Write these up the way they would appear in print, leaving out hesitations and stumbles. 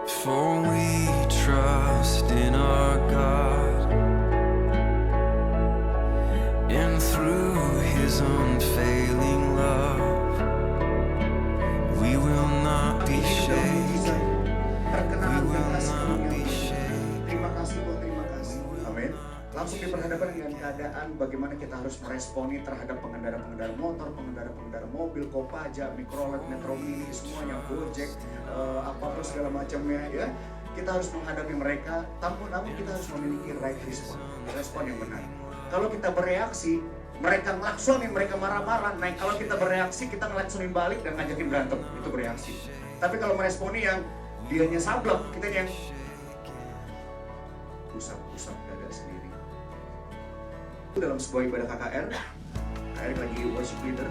For we trust in our God, and through His unfailing love, we will not be shaken. We will not be shaken. Terima kasih Tuhan, terima kasih. Amin. Langsung diperhadapkan dengan keadaan bagaimana kita harus meresponi terhadap pengendara-pengendara motor, pengendara-pengendara mobil, Kopaja, Mikrolet, Metro Mini, semuanya, Gojek, apa-apa segala macamnya ya. Kita harus menghadapi mereka, namun kita harus memiliki right respon yang benar. Kalau kita bereaksi, mereka ngelaksonin, mereka marah-marah. Nah, kalau kita bereaksi, kita ngelaksonin balik dan ngajakin berantem, itu bereaksi. Tapi kalau meresponi yang dianya sablak, kita yang usap dada sendiri. Dalam sebuah ibadah KKR, Kak Erik lagi worship leader,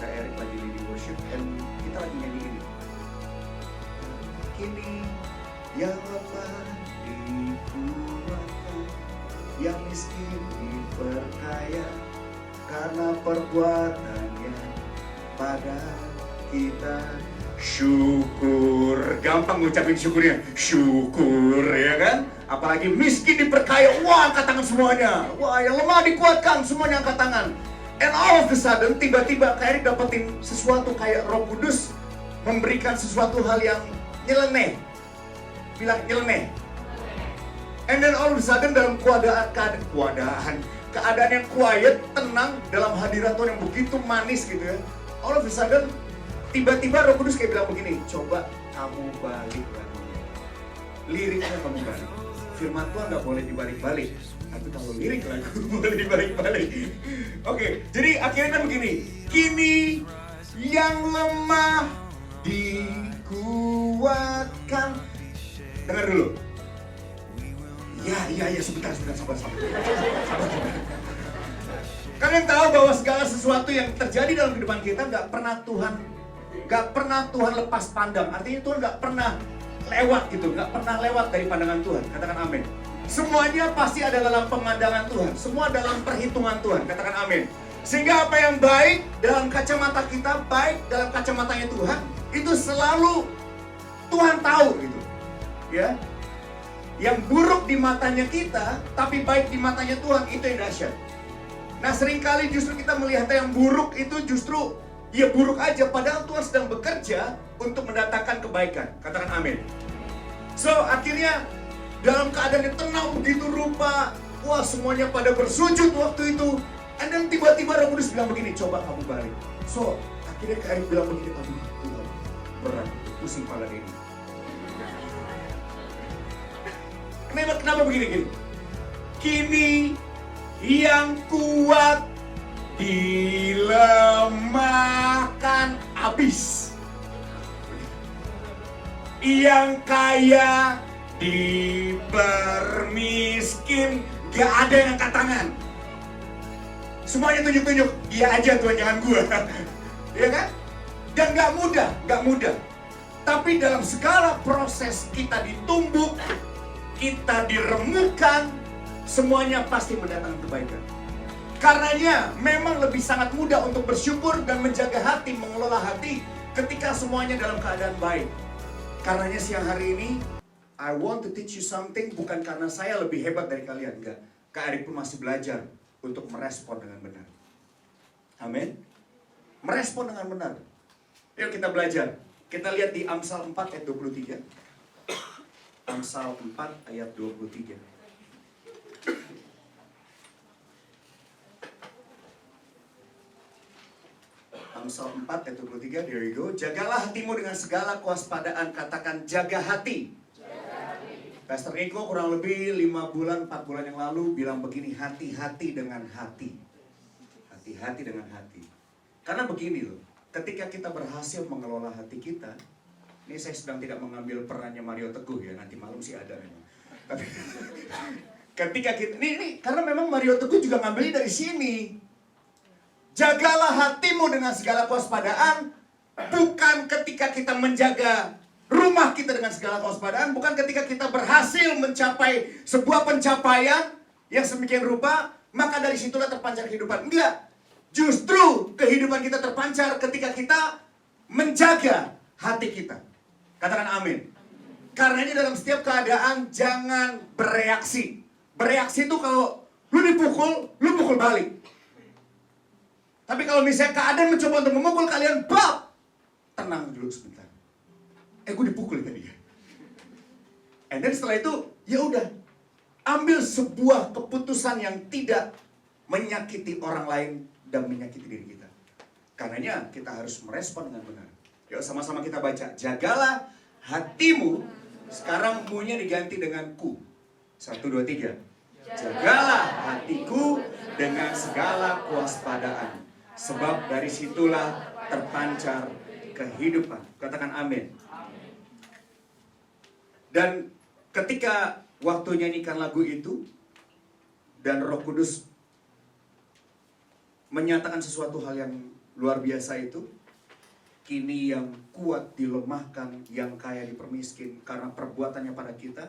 Kak Erik lagi leading worship, dan kita lagi nyanyi ini. Kini yang lemah dikuatkan, yang miskin diperkaya, karena perbuatannya pada kita. Syukur, gampang ngucapin syukurnya, syukur ya kan? Apalagi miskin diperkaya, wah angkat tangan semuanya. Wah yang lemah dikuatkan, semuanya angkat tangan. And all of a sudden, tiba-tiba Kak Erik dapetin sesuatu kayak Roh Kudus memberikan sesuatu hal yang nyeleneh. Bilang nyeleneh. And then all of a sudden dalam keadaan yang quiet, tenang, dalam hadirat Tuhan yang begitu manis gitu ya. All of a sudden, tiba-tiba Roh Kudus kayak bilang begini, coba kamu balik lagi. Liriknya kamu balik. Firman Tuhan gak boleh dibalik-balik. Tapi kalau lirik lagu boleh dibalik-balik. Oke, jadi akhirnya kan begini. Kini yang lemah dikuatkan. Dengar dulu. Ya, sebentar, sabar. Kalian tahu bahwa segala sesuatu yang terjadi dalam kehidupan kita gak pernah Tuhan lepas pandang. Artinya Tuhan gak pernah lewat gitu, gak pernah lewat dari pandangan Tuhan. Katakan amin. Semuanya pasti ada dalam pemandangan Tuhan, semua dalam perhitungan Tuhan. Katakan amin. Sehingga apa yang baik dalam kacamata kita, baik dalam kacamatanya Tuhan, itu selalu Tuhan tahu gitu. Ya. Yang buruk di matanya kita, tapi baik di matanya Tuhan, itu yang dahsyat. Nah, seringkali justru kita melihat yang buruk itu justru ya buruk aja, padahal Tuhan sedang bekerja untuk mendatangkan kebaikan. Katakan amin. So, akhirnya dalam keadaan yang tenang begitu rupa, wah semuanya pada bersujud waktu itu. And then tiba-tiba Roh Kudus bilang begini, coba kamu balik. So, akhirnya Kak Erik bilang begini, aduh Tuhan, berat, pusing kepala ini. Kenapa begini? Kini yang kuat dilemahkan habis, yang kaya dipermiskin, gak ada yang angkat tangan. Semuanya tunjuk-tunjuk, iya aja Tuhan, jangan gua. Ya kan? Dan gak mudah. Tapi dalam segala proses kita ditumbuk, kita diremukkan, semuanya pasti mendatangkan kebaikan. Karenanya memang lebih sangat mudah untuk bersyukur dan menjaga hati, mengelola hati ketika semuanya dalam keadaan baik. Karenanya siang hari ini, I want to teach you something, bukan karena saya lebih hebat dari kalian, enggak. Kak Erik pun masih belajar untuk merespon dengan benar. Amin. Merespon dengan benar. Yuk kita belajar. Kita lihat di Amsal 4 ayat 23. Amsal 4 ayat 23. Amsal 4 ayat 23, there you go. Jagalah hatimu dengan segala kewaspadaan. Katakan jaga hati. Pastor Niko kurang lebih 5 bulan, 4 bulan yang lalu bilang begini, hati-hati dengan hati. Hati-hati dengan hati. Karena begini loh, ketika kita berhasil mengelola hati kita, ini saya sedang tidak mengambil perannya Mario Teguh ya, nanti malam sih ada memang. Tapi ketika kita, ini karena memang Mario Teguh juga ngambilnya dari sini. Jagalah hatimu dengan segala kewaspadaan, bukan ketika kita menjaga rumah kita dengan segala kewaspadaan, bukan ketika kita berhasil mencapai sebuah pencapaian yang sedemikian rupa, maka dari situlah terpancar kehidupan. Enggak. Justru kehidupan kita terpancar ketika kita menjaga hati kita. Katakan amin. Karenanya dalam setiap keadaan jangan bereaksi. Bereaksi itu kalau lu dipukul, lu pukul balik. Tapi kalau misalnya keadaan mencoba untuk memukul kalian, bab, tenang dulu sebentar. Gue dipukul tadi ya. And then setelah itu, ya udah, ambil sebuah keputusan yang tidak menyakiti orang lain dan menyakiti diri kita. Karenanya kita harus merespon dengan benar. Yuk sama-sama kita baca. Jagalah hatimu. Sekarang mu-nya diganti dengan ku. 1, 2, 3. Jagalah hatiku dengan segala kewaspadaan. Sebab dari situlah terpancar kehidupan. Katakan amin. Dan ketika waktu nyanyikan lagu itu, dan Roh Kudus menyatakan sesuatu hal yang luar biasa itu, kini yang kuat dilemahkan, yang kaya dipermiskin, karena perbuatannya pada kita,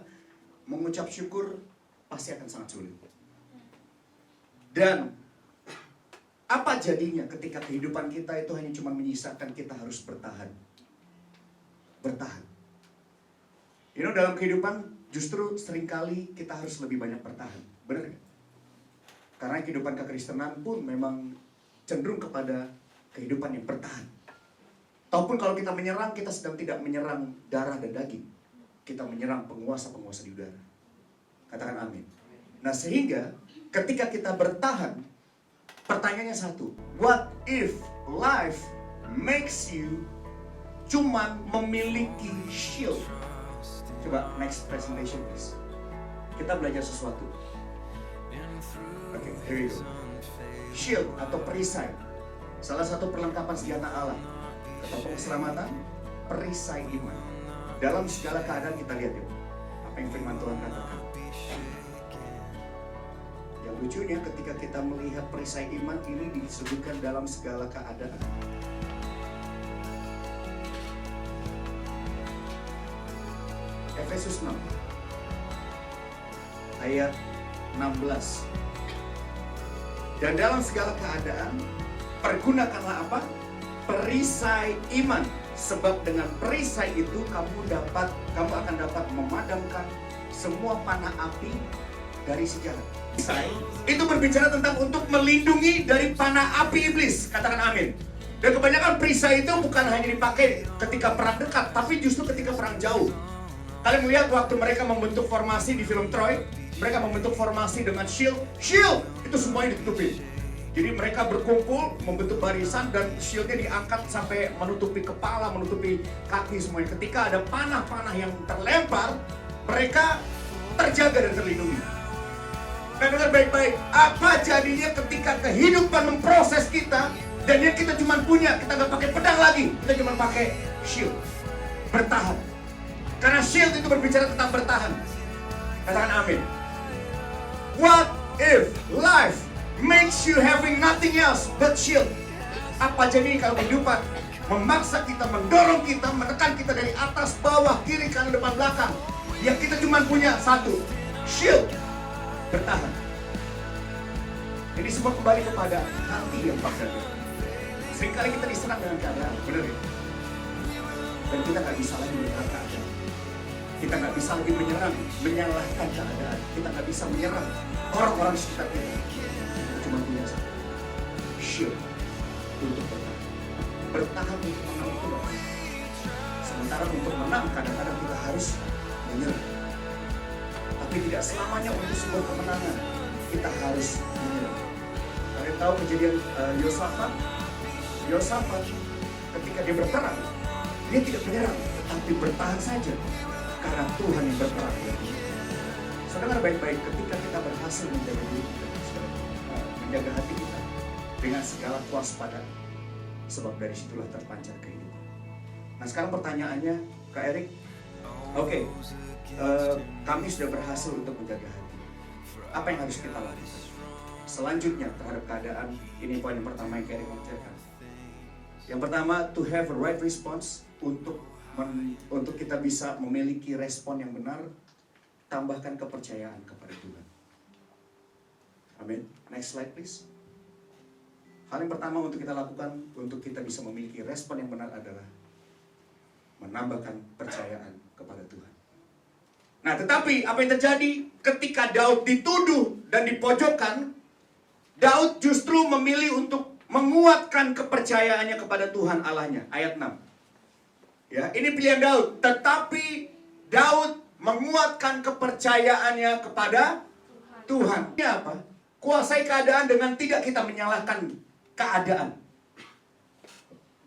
mengucap syukur pasti akan sangat sulit. Dan apa jadinya ketika kehidupan kita itu hanya cuma menyisakan kita harus bertahan. Bertahan. Dalam kehidupan justru seringkali kita harus lebih banyak bertahan. Benar gak? Karena kehidupan kekristenan pun memang cenderung kepada kehidupan yang bertahan. Ataupun kalau kita menyerang, kita sedang tidak menyerang darah dan daging. Kita menyerang penguasa-penguasa di udara. Katakan amin. Nah sehingga ketika kita bertahan, pertanyaannya satu. What if life makes you cuman memiliki shield? Coba next presentation please. Kita belajar sesuatu. Oke, here we go. Shield atau perisai, salah satu perlengkapan senjata Allah. Ketopong keselamatan, perisai iman. Dalam segala keadaan kita lihat yuk, apa yang firman Tuhan katakan. Yang lucunya ketika kita melihat perisai iman ini disebutkan dalam segala keadaan. Efesus 6 ayat 16. Dan dalam segala keadaan pergunakanlah apa? Perisai iman. Sebab dengan perisai itu kamu akan dapat memadamkan semua panah api dari si jahat. Perisai itu berbicara tentang untuk melindungi dari panah api iblis. Katakan amin. Dan kebanyakan perisai itu bukan hanya dipakai ketika perang dekat, tapi justru ketika perang jauh. Kalian melihat waktu mereka membentuk formasi di film Troy, mereka membentuk formasi dengan shield itu semuanya ditutupin. Jadi mereka berkumpul, membentuk barisan dan shieldnya diangkat sampai menutupi kepala, menutupi kaki semuanya. Ketika ada panah-panah yang terlempar, mereka terjaga dan terlindungi. Dan dengar baik-baik, apa jadinya ketika kehidupan memproses kita dan yang kita cuma punya, kita nggak pakai pedang lagi, kita cuma pakai shield, bertahan. Karena shield itu berbicara tentang bertahan. Katakan amin. What if life makes you having nothing else but shield? Apa jadi kalau kehidupan memaksa kita, mendorong kita, menekan kita dari atas, bawah, kiri, kanan, depan, belakang, yang kita cuma punya satu, shield, bertahan. Jadi semua kembali kepada hati yang paksa. Seringkali kita diserang dengan keadaan, benar ya? Dan kita nggak bisa lagi melihat keadaan. Kita nggak bisa lagi menyalahkan keadaan. Kita nggak bisa menyerang orang-orang sekitar kita. Kita cuma punya satu, shield, untuk bertahan. Bertahan untuk menang itu loh. Sementara untuk menang kadang-kadang kita harus menyerah. Tapi tidak selamanya untuk sebuah kemenangan kita harus menyerah. Kalian tahu kejadian Yosafat ketika dia berperang, dia tidak menyerang, tetapi bertahan saja. Karena Tuhan yang berperang. Saudara baik-baik, ketika kita berhasil menjaga diri kita, menjaga hati kita dengan segala kewaspadaan, sebab dari situlah terpancar kehidupan. Nah sekarang pertanyaannya, Kak Erik, oke, kami sudah berhasil untuk menjaga hati. Apa yang harus kita lakukan? Selanjutnya terhadap keadaan, ini poin yang pertama yang Kak Erik mau ceritakan. Yang pertama, to have a right response, untuk kita bisa memiliki respon yang benar, tambahkan kepercayaan kepada Tuhan. Amin. Next slide please. Hal yang pertama untuk kita lakukan, untuk kita bisa memiliki respon yang benar adalah menambahkan percayaan kepada Tuhan. Nah, tetapi apa yang terjadi ketika Daud dituduh dan dipojokkan, Daud justru memilih untuk menguatkan kepercayaannya kepada Tuhan Allahnya. Ayat 6. Ya, ini pilihan Daud. Tetapi Daud menguatkan kepercayaannya kepada Tuhan. Ini apa? Kuasai keadaan dengan tidak kita menyalahkan keadaan.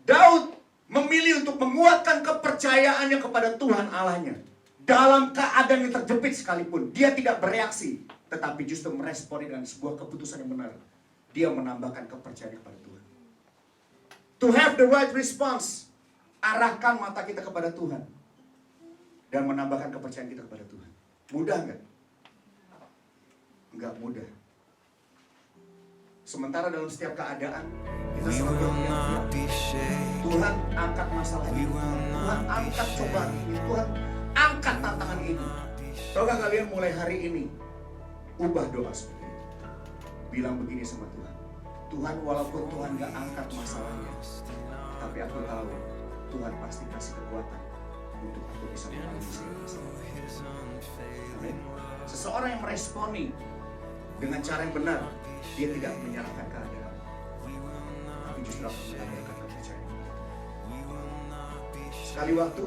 Daud memilih untuk menguatkan kepercayaannya kepada Tuhan Allahnya. Dalam keadaan yang terjepit sekalipun, dia tidak bereaksi, tetapi justru merespon dengan sebuah keputusan yang benar. Dia menambahkan kepercayaan kepada Tuhan. To have the right response, arahkan mata kita kepada Tuhan dan menambahkan kepercayaan kita kepada Tuhan. Mudah nggak? Nggak mudah. Sementara dalam setiap keadaan kita selalu berdoa, Tuhan angkat masalah ini, Tuhan angkat cobaan ini, Tuhan angkat tantangan ini. Tahukah kalian mulai hari ini ubah doa seperti itu. Bilang begini sama Tuhan, Tuhan walaupun Tuhan gak angkat masalahnya, tapi aku tahu Tuhan pasti kasih kekuatan untuk aku bisa melalui masalah. Amin. Seseorang yang meresponi dengan cara yang benar, dia tidak menyalahkan keadaan, tapi justru akan menambahkan kepercayaan. Sekali waktu